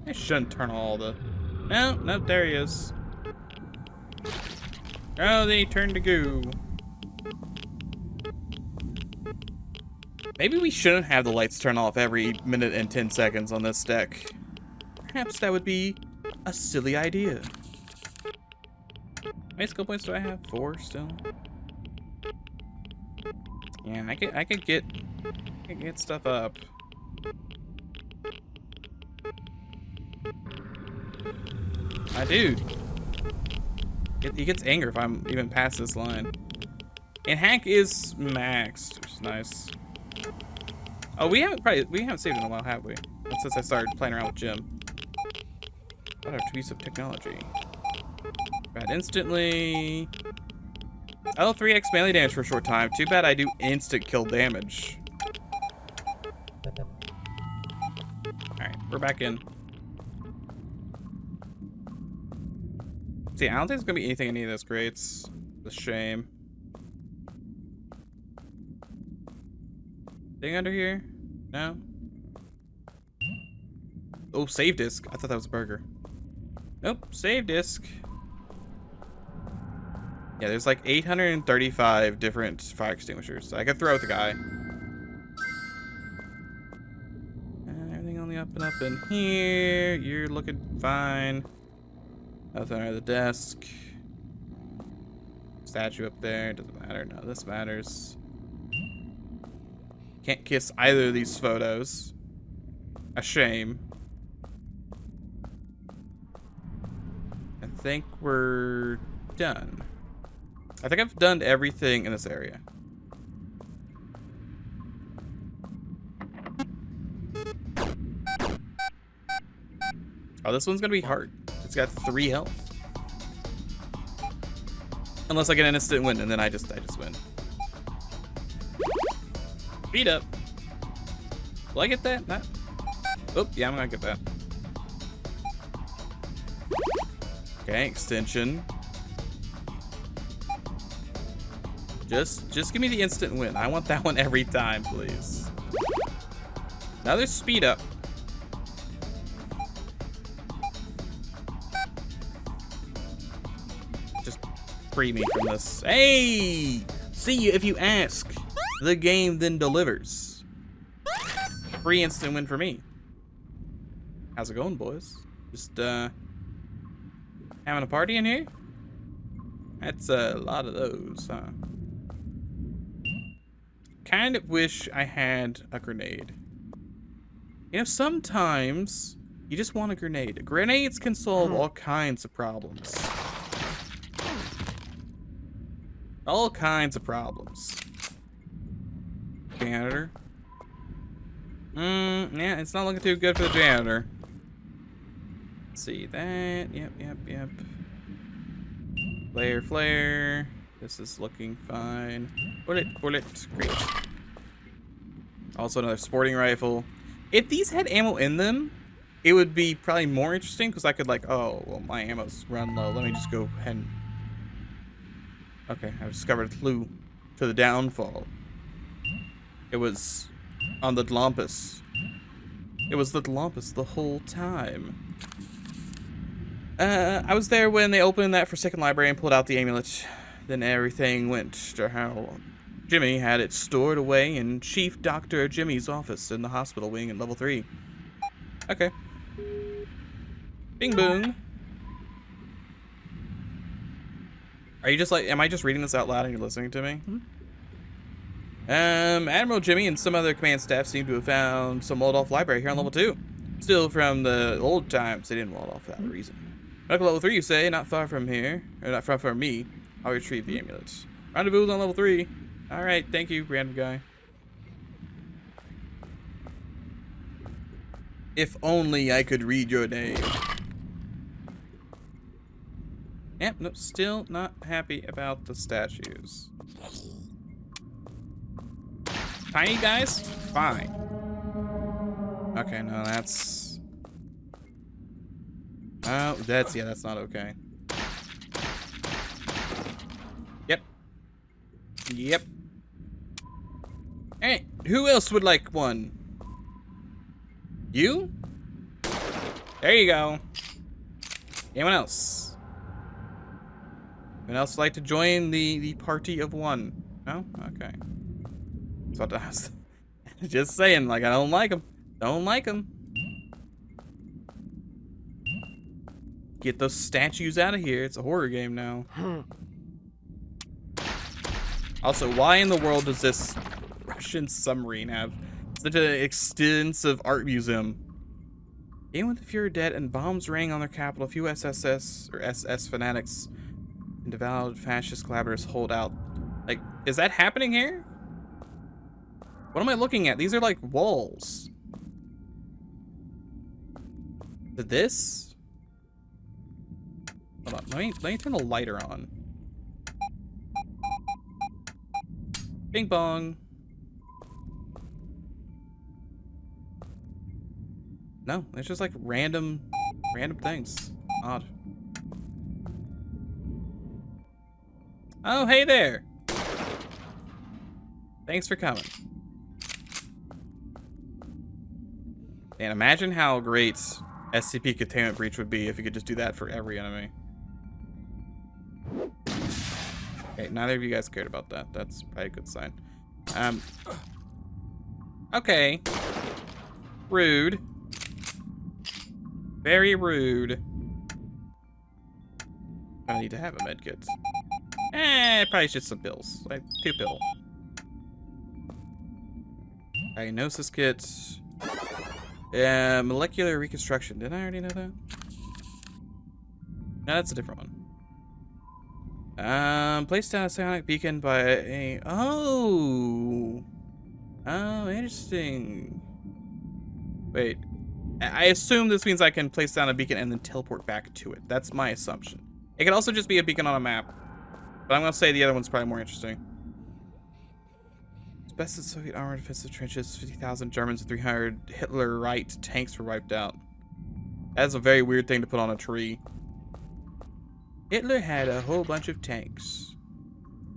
I shouldn't turn all the... No, no, there he is. Oh, they turned to goo. Maybe we shouldn't have the lights turn off every minute and 10 seconds on this deck. Perhaps that would be a silly idea. How many skill points do I have? 4 still? Yeah, I could get stuff up. My dude. He gets angry if I'm even past this line. And hack is maxed, which is nice. Oh, we haven't saved in a while, have we? Since I started playing around with Jim. What a piece of technology. Bad instantly. Oh, 3x melee damage for a short time. Too bad I do instant kill damage. Alright, we're back in. See, I don't think there's gonna be anything in any of those crates. It's a shame. Thing under here? No? Oh, save disc. I thought that was a burger. Nope, save disc. Yeah, there's like 835 different fire extinguishers. So I could throw at the guy. Everything on the up and up in here. You're looking fine. Nothing under the desk. Statue up there. Doesn't matter. No, this matters. Can't kiss either of these photos. A shame. I think we're done. I think I've done everything in this area. Oh, this one's gonna be hard. It's got 3 health. Unless I get an instant win, and then I just win. Speed up. Will I get that? Not. Oh, yeah, I'm gonna get that. Okay, extension. Just give me the instant win. I want that one every time, please. Now there's speed up. Just free me from this. Hey! See, if you ask, the game then delivers. Free instant win for me. How's it going, boys? Just having a party in here? That's a lot of those, huh? Kind of wish I had a grenade. You know, sometimes you just want a grenade. Grenades can solve all kinds of problems. All kinds of problems. Janitor. Yeah, it's not looking too good for the janitor. Let's see that. Yep. Flare. This is looking fine. Bullet. Great. Also another sporting rifle. If these had ammo in them, it would be probably more interesting because I could like, oh, well, my ammo's run low. Let me just go ahead and... Okay, I discovered a clue to the downfall. It was on the Dlumpus. It was the Dlumpus the whole time. I was there when they opened that Forsaken Library and pulled out the amulet. Then everything went to how Jimmy had it stored away in Chief Dr. Jimmy's office in the hospital wing in level 3. Okay. Bing boom. Are you just like, am I just reading this out loud and you're listening to me? Admiral Jimmy and some other command staff seem to have found some walled off library here on level 2. Still from the old times, they didn't wall off for that reason. Medical level 3, you say? Not far from here. Or not far from me. I'll retrieve the amulet. Rendezvous on level 3. Alright, thank you, random guy. If only I could read your name. Yep, nope, still not happy about the statues. Tiny guys? Fine. Okay, no, that's... Oh, that's not okay. Yep. Hey, who else would like one? You? There you go. Anyone else? Anyone else like to join the party of one? No? Okay. So I was just saying, like, I don't like them. Don't like them. Get those statues out of here. It's a horror game now. Also, why in the world does this Russian submarine have such an extensive art museum? Even with the Fuhrer dead and bombs raining on their capital, a few SSS or SS fanatics and devout fascist collaborators hold out. Like, is that happening here? What am I looking at? These are like walls. Is it this? Hold on, let me turn the lighter on. Bing bong. No, it's just like random things. Odd. Oh, hey there. Thanks for coming. And imagine how great SCP Containment Breach would be if you could just do that for every enemy. Okay, neither of you guys cared about that. That's probably a good sign. Okay. Rude. Very rude. I need to have a medkit. Probably just some pills. Like 2 pills. Diagnosis kit. Molecular reconstruction. Didn't I already know that? No, that's a different one. Place down a psionic beacon by a... Oh, interesting. Wait. I assume this means I can place down a beacon and then teleport back to it. That's my assumption. It could also just be a beacon on a map. But I'm going to say the other one's probably more interesting. Best of Soviet armored defensive trenches, 50,000 Germans and 300 Hitler-right tanks were wiped out. That's a very weird thing to put on a tree. Hitler had a whole bunch of tanks.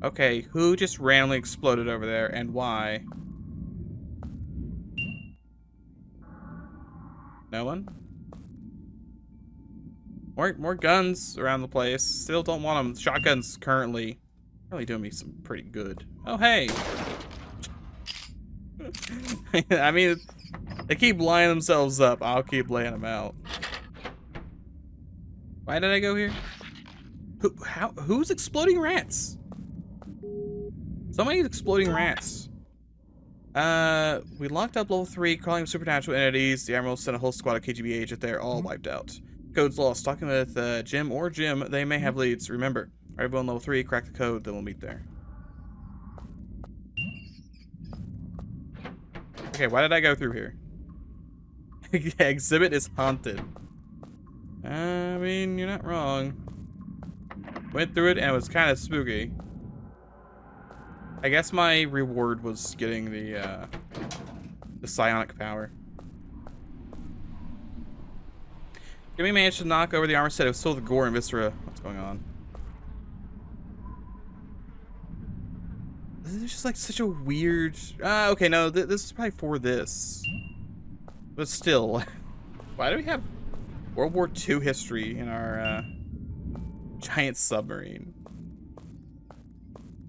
Okay, who just randomly exploded over there and why? No one? More guns around the place. Still don't want them. Shotguns currently really doing me some pretty good. Oh, hey. I mean, they keep lining themselves up. I'll keep laying them out. Why did I go here? Who's exploding rats? Somebody's exploding rats. We locked up level 3, calling them supernatural entities. The Admiral sent a whole squad of KGB agents there, all wiped out. Code's lost. Talking with Jim, they may have leads. Remember, everyone level 3, crack the code, then we'll meet there. Okay, why did I go through here? Exhibit is haunted. I mean, you're not wrong. Went through it and it was kind of spooky. I guess my reward was getting the psionic power. Jimmy managed to knock over the armor set. It was still the gore and viscera. What's going on? This is just like such a weird... okay, no, this is probably for this. But still, why do we have World War II history in our giant submarine?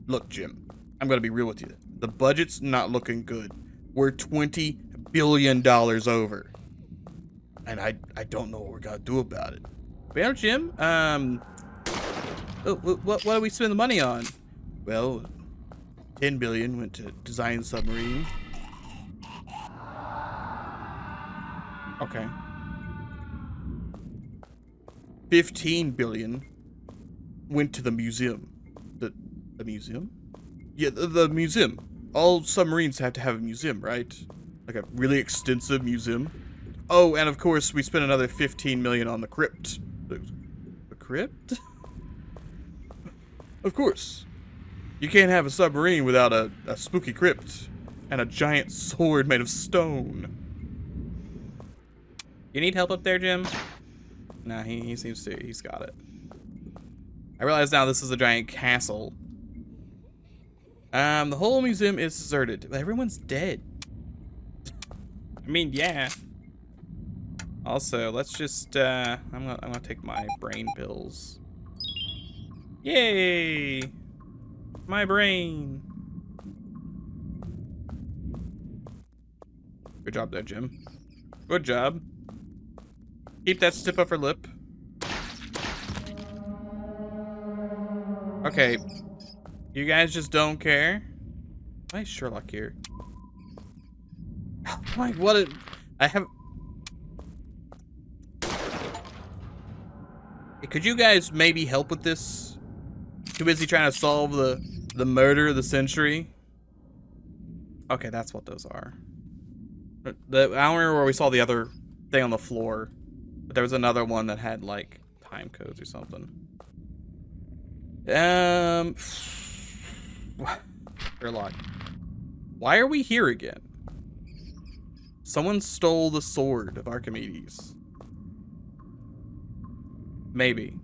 Look, Jim, I'm gonna be real with you. The budget's not looking good. We're $20 billion over. And I don't know what we're gonna do about it. Well, Jim, what do we spend the money on? Well, 10 billion went to design submarine. Okay. 15 billion went to the museum. The museum? Yeah, the museum. All submarines have to have a museum, right? Like a really extensive museum. Oh, and of course we spent another 15 million on the crypt. The crypt? Of course. You can't have a submarine without a spooky crypt and a giant sword made of stone. You need help up there, Jim? Nah, he seems to. He's got it. I realize now this is a giant castle. The whole museum is deserted. Everyone's dead. I mean, yeah. Also, let's just, I'm gonna take my brain pills. Yay! My brain. Good job there, Jim. Good job. Keep that stiff upper lip. Okay. You guys just don't care? Why is Sherlock here? Like, what? I have... Hey, could you guys maybe help with this? Too busy trying to solve the murder of the century? Okay, that's what those are. I don't remember where we saw the other thing on the floor, but there was another one that had like time codes or something. Sherlock. Why are we here again? Someone stole the sword of Archimedes. Maybe.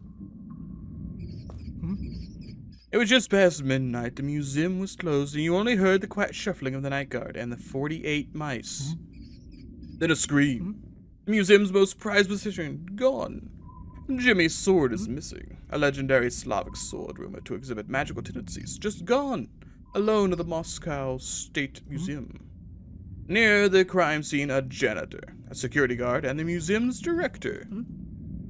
It was just past midnight. The museum was closed, and you only heard the quiet shuffling of the night guard and the 48 mice. Then a scream. The museum's most prized possession gone. Jimmy's sword is missing. A legendary Slavic sword rumored to exhibit magical tendencies. Just gone. Alone at the Moscow State Museum. Near the crime scene, a janitor, a security guard, and the museum's director.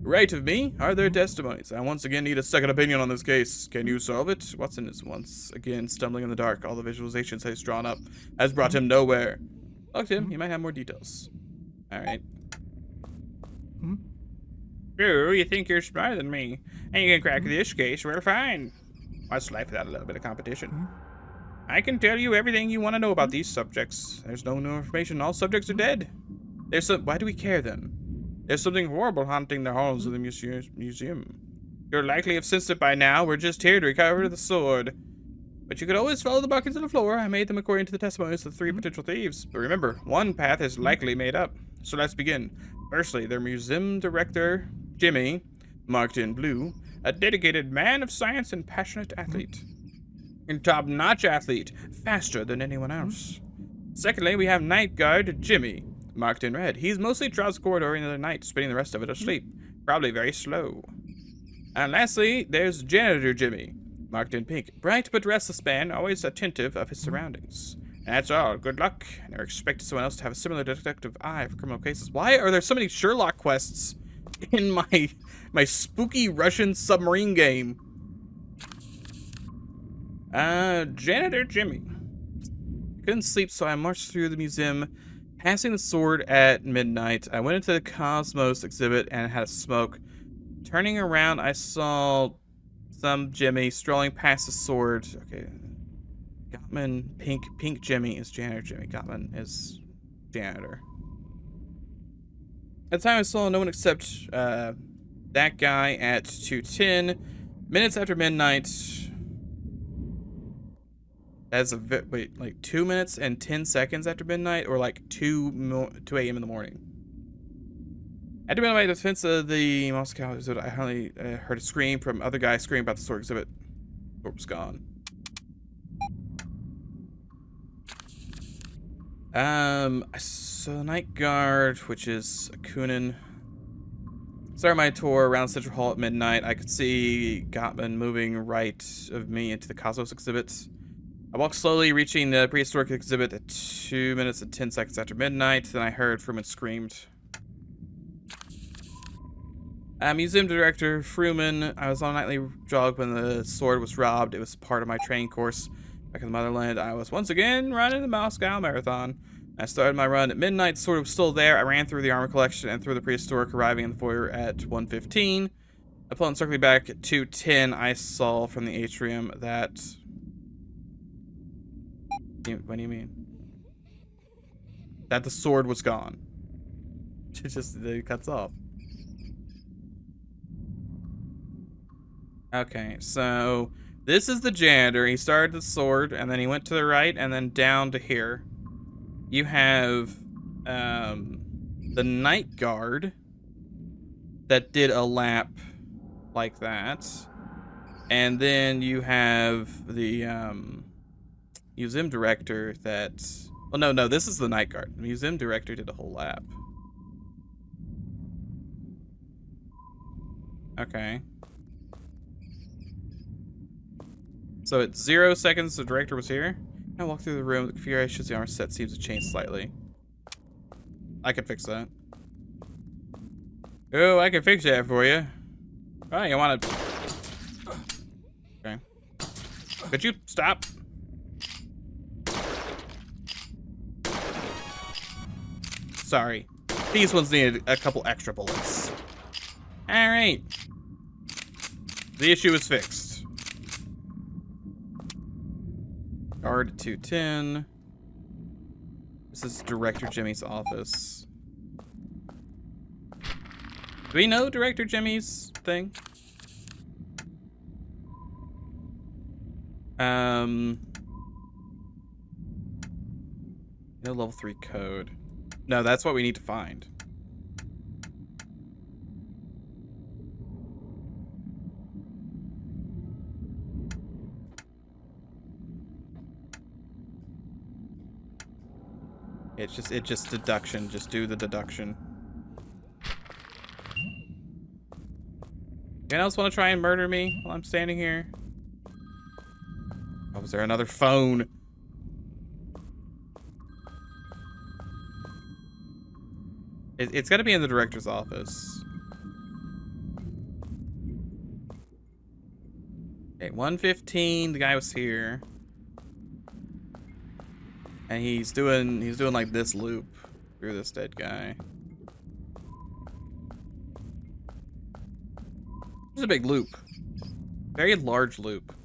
Right of me are their testimonies. I once again need a second opinion on this case. Can you solve it? Watson is once again stumbling in the dark. All the visualizations he's drawn up has brought him nowhere. Look, Tim, you might have more details. Alright. You think you're smarter than me, and you can crack this case, we're fine. What's life without a little bit of competition? I can tell you everything you want to know about these subjects. There's no new information. All subjects are dead. Why do we care then? There's something horrible haunting the halls of the museum. You'll likely have sensed it by now. We're just here to recover the sword. But you could always follow the buckets to the floor. I made them according to the testimonies of the 3 potential thieves. But remember, one path is likely made up. So let's begin. Firstly, their museum director, Jimmy, marked in blue, a dedicated man of science and passionate athlete. A top-notch athlete, faster than anyone else. Secondly, we have night guard Jimmy, marked in red. He's mostly travels the corridor in the night, spending the rest of it asleep. Probably very slow. And lastly, there's janitor Jimmy, marked in pink. Bright but restless man, always attentive of his surroundings. And that's all. Good luck. I never expected someone else to have a similar detective eye for criminal cases. Why are there so many Sherlock quests in my spooky Russian submarine game? Janitor Jimmy. Couldn't sleep, so I marched through the museum, passing the sword at midnight. I went into the Cosmos exhibit and had a smoke. Turning around, I saw some Jimmy strolling past the sword. Okay. Gottman, pink Jimmy is janitor Jimmy. Gottman is janitor. At the time, I saw no one except that guy at 2:10. Minutes after midnight. That's wait, like 2 minutes and 10 seconds after midnight, or like 2 a.m. in the morning. After midnight, defense of the Moscow exhibit, I finally heard a scream from other guys screaming about the sword exhibit. Sword was gone. I saw the night guard, which is a Kunin. Started my tour around Central Hall at midnight. I could see Gottman moving right of me into the Cosmos exhibit. I walked slowly, reaching the prehistoric exhibit at 2 minutes and 10 seconds after midnight. Then I heard Fruman screamed. Museum director Fruman. I was on a nightly jog when the sword was robbed. It was part of my training course back in the motherland. I was once again running the Moscow Marathon. I started my run at midnight. The sword was still there. I ran through the armor collection and through the prehistoric, arriving in the foyer at 1:15. Upon circling back at 2:10, I saw from the atrium that... What do you mean? That the sword was gone. It cuts off. Okay, so this is the janitor. He started the sword, and then he went to the right, and then down to here. You have the night guard that did a lap like that, and then you have the museum director that... Well, no, this is the night guard. The museum director did a whole lap. Okay. So at 0 seconds, the director was here. I walk through the room. The configuration of the armor set seems to change slightly. I can fix that. Oh, I can fix that for you. Oh, you want to... Okay. Could you stop? Sorry. These ones needed a couple extra bullets. Alright. The issue is fixed. Guard 210. This is Director Jimmy's office. Do we know Director Jimmy's thing? No level 3 code. No, that's what we need to find. It's just deduction. Just do the deduction. Anyone else want to try and murder me while I'm standing here? Oh, was there another phone? It's got to be in the director's office. Okay, 115. The guy was here, and he's doing like this loop through this dead guy. It's a big loop, very large loop.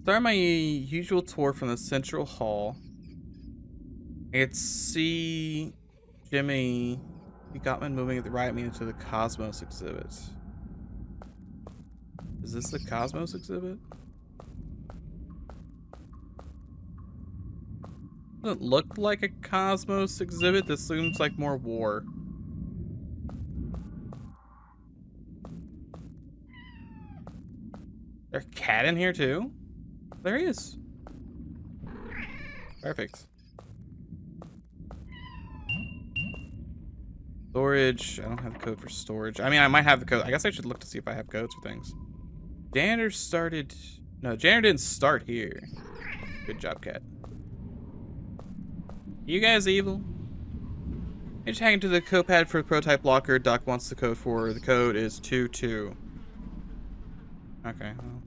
Start my usual tour from the central hall. It's see Jimmy Gottman moving at the right meaning to the Cosmos exhibit. Is this the Cosmos exhibit? Doesn't look like a Cosmos exhibit. This seems like more war. There's a cat in here too? There he is. Perfect. Storage. I don't have the code for storage. I mean, I might have the code. I guess I should look to see if I have codes for things. Janitor started... No, janitor didn't start here. Good job, cat. You guys evil? I just hacked into the code pad for the prototype locker. Doc wants the code for. The code is 22. Okay. Well.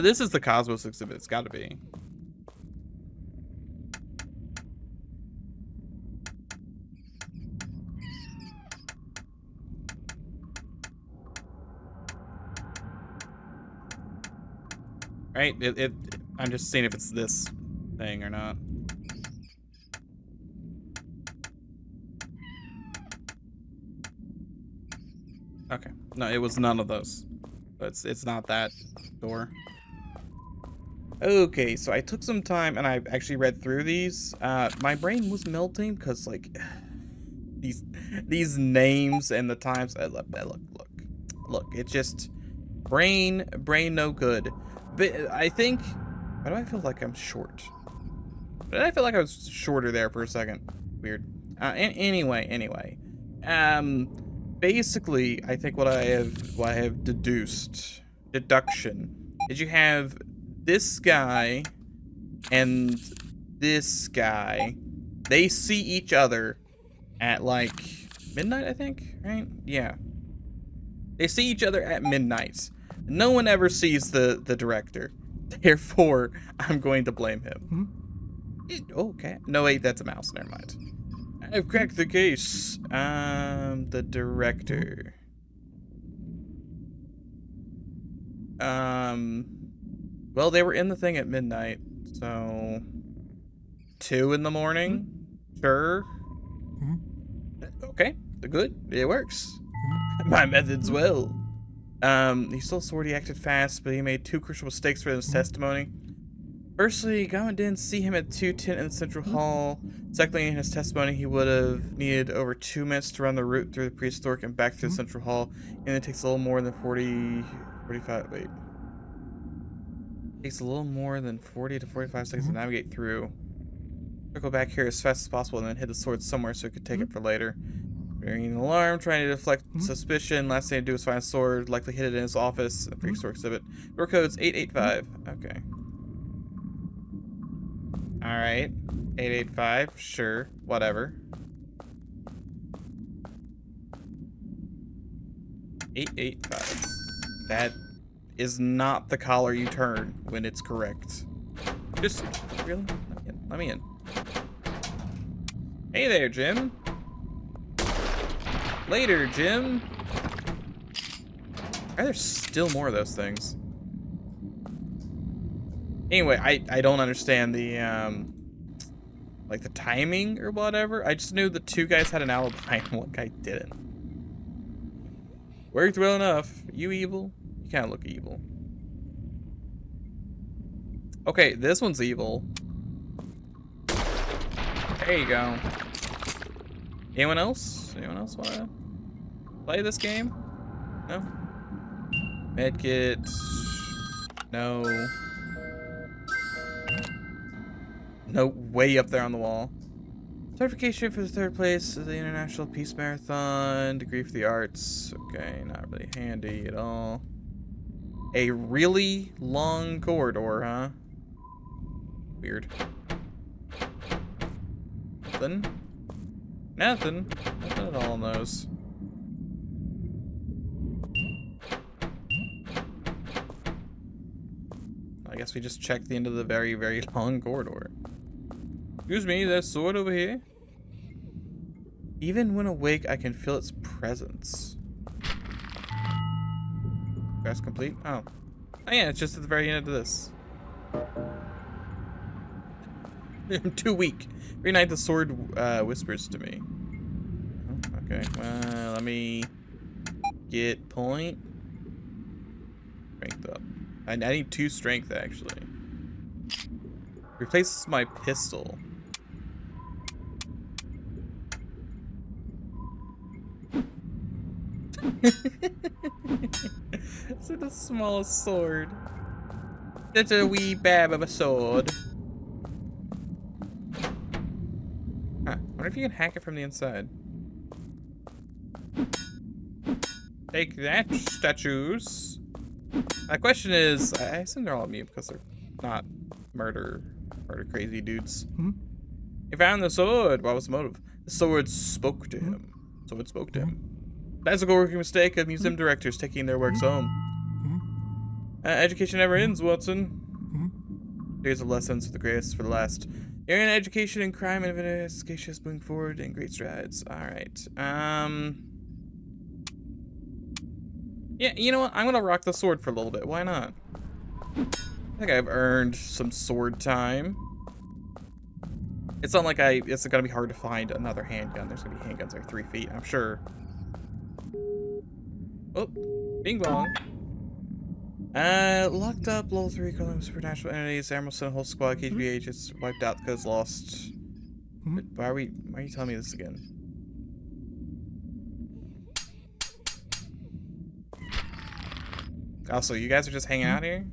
This is the Cosmos exhibit. It's got to be. Right? I'm just seeing if it's this thing or not. Okay. No, it was none of those. But it's not that door. Okay, so I took some time and I actually read through these. My brain was melting because like these names and the times. Look. It's just brain no good. But I think. Why do I feel like I'm short? Did I feel like I was shorter there for a second? Weird. Anyway. Basically, I think what I have deduction is you have this guy and this guy. They see each other at like midnight, I think, right? Yeah. They see each other at midnight. No one ever sees the director. Therefore, I'm going to blame him. Okay. No, wait, that's a mouse. Never mind. I've cracked the case. The director. Well, they were in the thing at midnight, so 2 in the morning. Sure. Okay, good. It works. My method's well. He still swore he acted fast, but he made 2 crucial mistakes for his testimony. Firstly, Gowan didn't see him at 210 in the Central Hall. Secondly, in his testimony, he would have needed over 2 minutes to run the route through the prehistoric and back to the Central Hall, and it takes a little more than 45. Wait. Takes a little more than 40 to 45 seconds to navigate through. Circle back here as fast as possible and then hit the sword somewhere so we could take it for later. Ringing an alarm, trying to deflect suspicion. Last thing to do was find a sword, likely hid it in his office. A prehistoric exhibit. Door code's 885. Okay. Alright. 885. Sure. Whatever. 885. That is not the collar you turn when it's correct. Just really? Let me in. Hey there, Jim. Later, Jim. Why are there still more of those things? Anyway, I don't understand the like the timing or whatever. I just knew the two guys had an alibi and one guy didn't. Worked well enough. You evil? You kind of look evil. Okay, this one's evil. There you go. Anyone else? Anyone else want to play this game? No? Medkit. No. No, way up there on the wall. Certification for the 3rd place of the International Peace Marathon. Degree for the arts. Okay, not really handy at all. A really long corridor, huh? Weird. Nothing. Nothing. Nothing at all in those. I guess we just checked the end of the very, very long corridor. Excuse me, there's a sword over here. Even when awake, I can feel its presence. Quest complete? Oh. Oh yeah, it's just at the very end of this. I'm too weak. Reunite the sword whispers to me. Okay, well, let me get point. Strength up. I need 2 strength, actually. Replaces my pistol. It's the smallest sword. That's a wee bab of a sword. Huh. Wonder if you can hack it from the inside. Take that, statues. My question is, I assume they're all immune because they're not murder crazy dudes. He found the sword. What was the motive? The sword spoke to him. Sword spoke to him. Classical working mistake of museum directors taking their works home. Education never ends, Watson. Series of lessons for the greatest for the last. Area in education and crime and investigation is moving forward in great strides. Alright. Yeah, you know what? I'm gonna rock the sword for a little bit. Why not? I think I've earned some sword time. It's not like it's gonna be hard to find another handgun. There's gonna be handguns every 3 feet, I'm sure. Oh, bing bong. Locked up, level 3, calling supernatural entities, Admiral sent a whole squad, KGB agents wiped out because lost. Why are you telling me this again? Also, you guys are just hanging out here?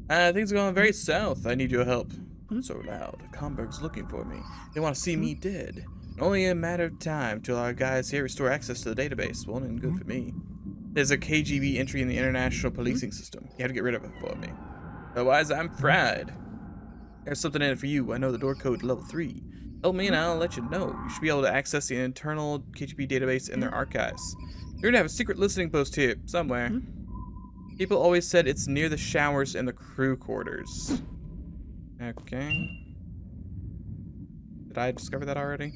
Things are going very south. I need your help. So loud. Comberg's looking for me. They want to see me dead. Only a matter of time till our guys here restore access to the database. Well, and good for me. There's a KGB entry in the international policing system. You have to get rid of it for me. Otherwise, I'm fried. There's something in it for you. I know the door code level 3. Help me and I'll let you know. You should be able to access the internal KGB database in their archives. You're gonna have a secret listening post here, somewhere. People always said it's near the showers and the crew quarters. Okay. Did I discover that already?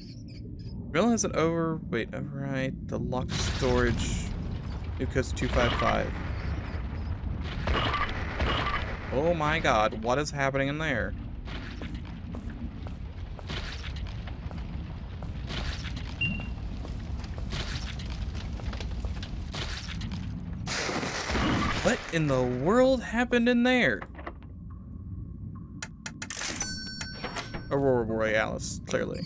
Realize an override the locked storage. Nucleus 255. Oh my god, what is happening in there? What in the world happened in there? Aurora Borealis, clearly.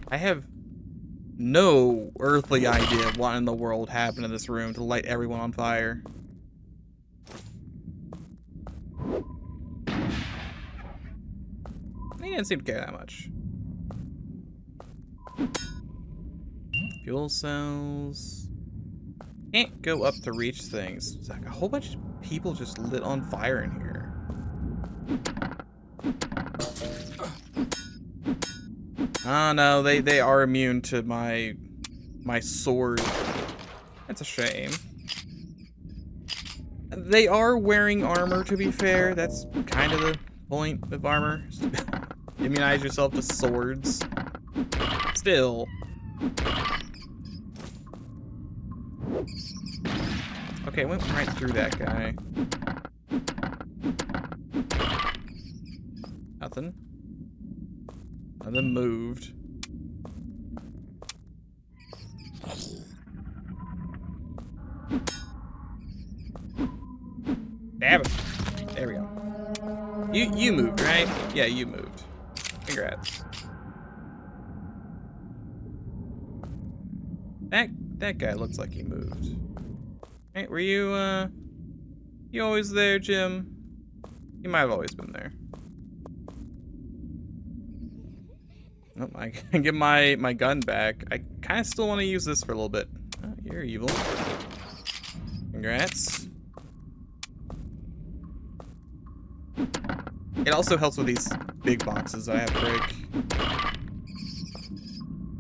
I have no earthly idea of what in the world happened in this room to light everyone on fire. He didn't seem to care that much. Fuel cells. Can't go up to reach things. It's like a whole bunch of people just lit on fire in here. Oh no, they are immune to my sword. That's a shame. They are wearing armor, to be fair. That's kind of the point of armor. Immunize yourself to swords. Still. Okay, went right through that guy. Nothing. Nothing moved. Damn it. There we go. You moved, right? Yeah, you moved. Congrats. That guy looks like he moved. Hey, were you always there, Jim? You might have always been there. Nope, I can get my gun back. I kind of still want to use this for a little bit. Oh, you're evil. Congrats. It also helps with these big boxes I have to break.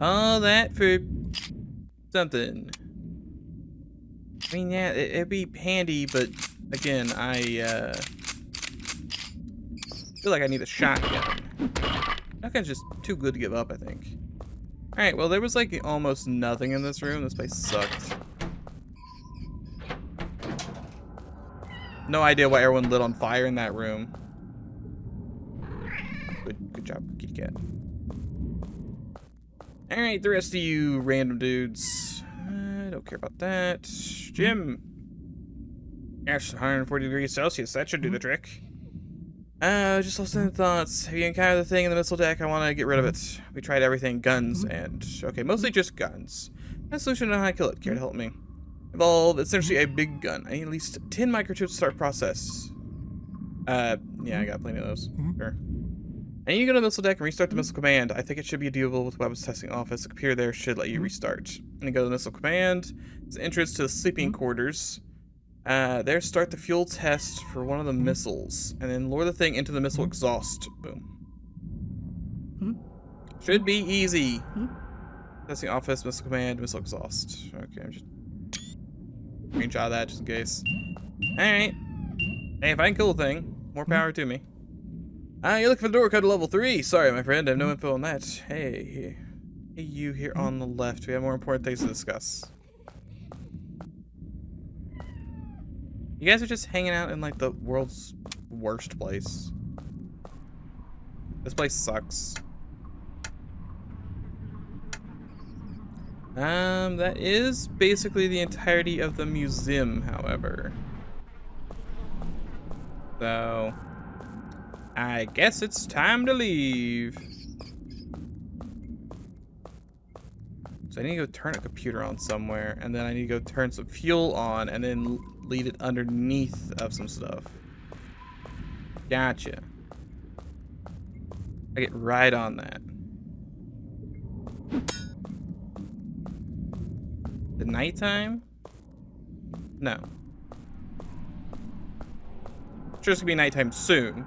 All that for something. I mean, yeah, it'd be handy, but again, I feel like I need a shotgun. Shotgun's just too good to give up, I think. Alright, well, there was like almost nothing in this room. This place sucked. No idea why everyone lit on fire in that room. Good job, kitty cat. Alright, the rest of you random dudes. I don't care about that. Jim. Yes, 140 degrees Celsius. That should do the trick. Just lost in thoughts. Have you encountered the thing in the missile deck? I want to get rid of it. We tried everything. Guns and... Okay, mostly just guns. No solution on how to kill it. Care to help me? Evolve. It's essentially a big gun. I need at least 10 microchips to start process. Yeah, I got plenty of those. Sure. I need to go to the missile deck and restart the missile command. I think it should be doable with weapons testing office. The computer there should let you restart. And go to the missile command. It's an entrance to the sleeping quarters. There, start the fuel test for one of the missiles. And then lure the thing into the missile exhaust. Boom. Should be easy. Testing office, missile command, missile exhaust. Okay, I'm just... Screenshot of that just in case. Alright. Hey, if I can kill the thing, more power to me. You're looking for the door code to level 3. Sorry, my friend, I have no info on that. Hey, you here on the left. We have more important things to discuss. You guys are just hanging out in, like, the world's worst place. This place sucks. That is basically the entirety of the museum, however. So... I guess it's time to leave. So I need to go turn a computer on somewhere, and then I need to go turn some fuel on, and then leave it underneath of some stuff. Gotcha. I get right on that. The nighttime? No. Sure, it's gonna be nighttime soon.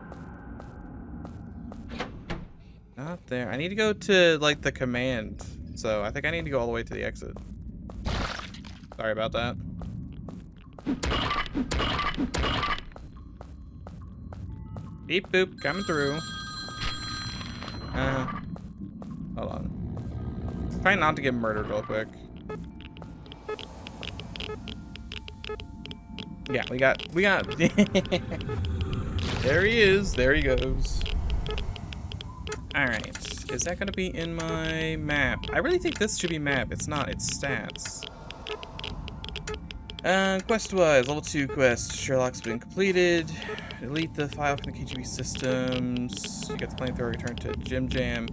Not there. I need to go to, like, the command. So, I think I need to go all the way to the exit. Sorry about that. Beep boop, coming through. Hold on. Try not to get murdered real quick. Yeah, we got... There he is. There he goes. Alright, is that gonna be in my map? I really think this should be map. It's not, it's stats. Quest-wise, level 2 quest. Sherlock's been completed. Delete the file from the KGB systems. You got the flamethrower, return to Jim Jam.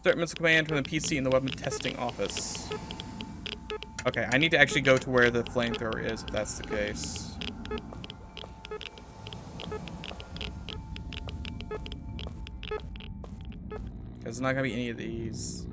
Start missile command from the PC in the weapon testing office. Okay, I need to actually go to where the flamethrower is, if that's the case. There's not gonna be any of these.